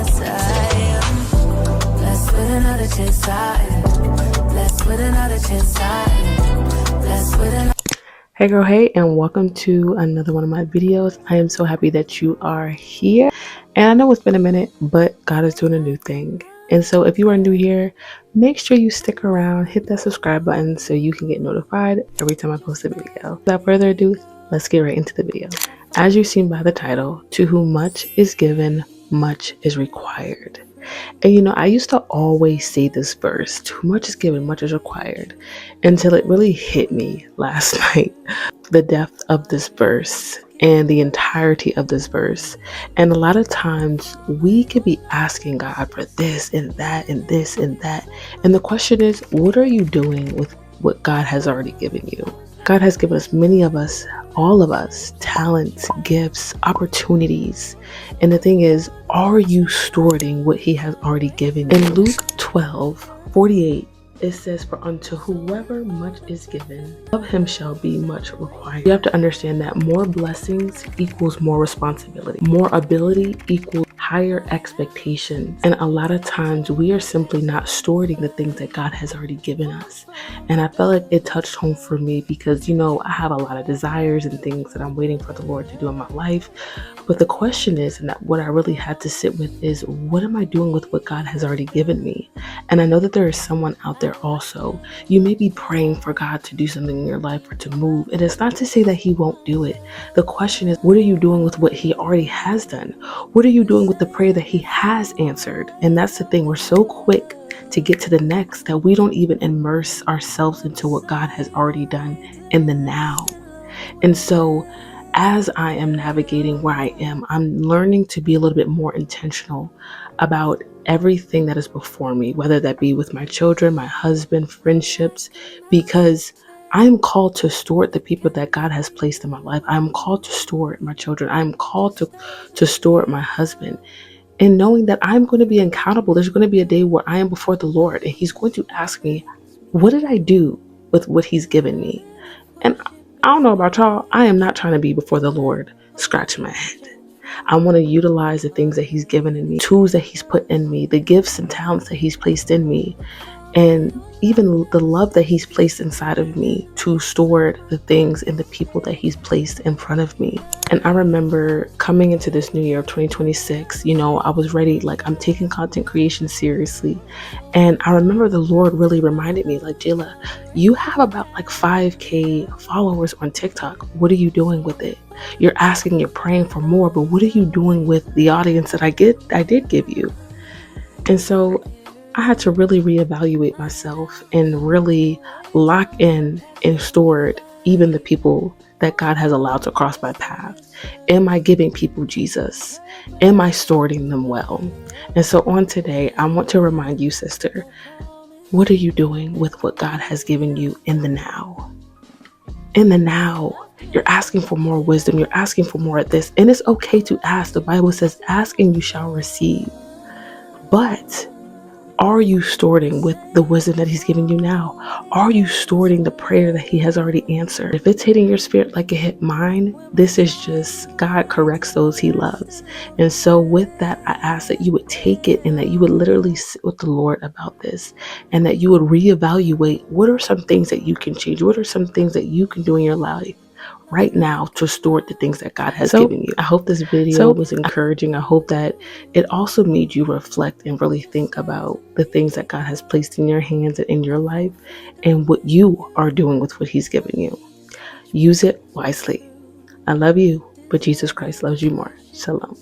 yes I am. Blessed with another chance I am. Blessed with another chance I am. Blessed with another. Hey girl, hey, and welcome to another one of my videos. I am so happy that you are here. And I know it's been a minute, but God is doing a new thing. And so if you are new here, make sure you stick around, hit that subscribe button so you can get notified every time I post a video. Without further ado, let's get right into the video. As you've seen by the title, to whom much is given, much is required. And you know, I used to always say this verse, too much is given, much is required, until it really hit me last night. The depth of this verse and the entirety of this verse. And a lot of times we could be asking God for this and that and this and that. And the question is, what are you doing with what God has already given you? God has given us, many of us, all of us, talents, gifts, opportunities. And the thing is, are you stewarding what he has already given you? In Luke 12:48, it says, for unto whoever much is given, of him shall be much required. You have to understand that more blessings equals more responsibility. More ability equals higher expectations. And a lot of times we are simply not stewarding the things that God has already given us. And I felt like it touched home for me because, you know, I have a lot of desires and things that I'm waiting for the Lord to do in my life. But the question is, and that what I really had to sit with is, what am I doing with what God has already given me? And I know that there is someone out there also. You may be praying for God to do something in your life or to move. And it's not to say that he won't do it. The question is, what are you doing with what he already has done? What are you doing with the prayer that he has answered? And that's the thing. We're so quick to get to the next that we don't even immerse ourselves into what God has already done in the now. And so as I am navigating where I am, I'm learning to be a little bit more intentional about everything that is before me, whether that be with my children, my husband, friendships, because I'm called to steward the people that God has placed in my life. I'm called to steward my children. I'm called to steward my husband. And knowing that I'm going to be accountable, there's going to be a day where I am before the Lord and he's going to ask me, what did I do with what he's given me? And I don't know about y'all, I am not trying to be before the Lord scratching my head. I want to utilize the things that he's given in me, tools that he's put in me, the gifts and talents that he's placed in me, and even the love that he's placed inside of me to steward the things and the people that he's placed in front of me. And I remember coming into this new year of 2026, you know, I was ready, like I'm taking content creation seriously. And I remember the Lord really reminded me, like, Jayla, you have about like 5K followers on TikTok. What are you doing with it? You're asking, you're praying for more, but what are you doing with the audience that I did give you? And so I had to really reevaluate myself and really lock in and steward even the people that God has allowed to cross my path. Am I giving people Jesus? Am I stewarding them well? And so on today, I want to remind you, sister, what are you doing with what God has given you in the now? In the now, you're asking for more wisdom. You're asking for more of this. And it's okay to ask. The Bible says, ask and you shall receive. But are you stewarding with the wisdom that he's giving you now? Are you stewarding the prayer that he has already answered? If it's hitting your spirit like it hit mine, this is just God corrects those he loves. And so with that, I ask that you would take it and that you would literally sit with the Lord about this and that you would reevaluate what are some things that you can change? What are some things that you can do in your life right now to steward the things that God has given you? I hope this video was encouraging. I hope that it also made you reflect and really think about the things that God has placed in your hands and in your life and what you are doing with what he's given you. Use it wisely. I love you, but Jesus Christ loves you more. Shalom.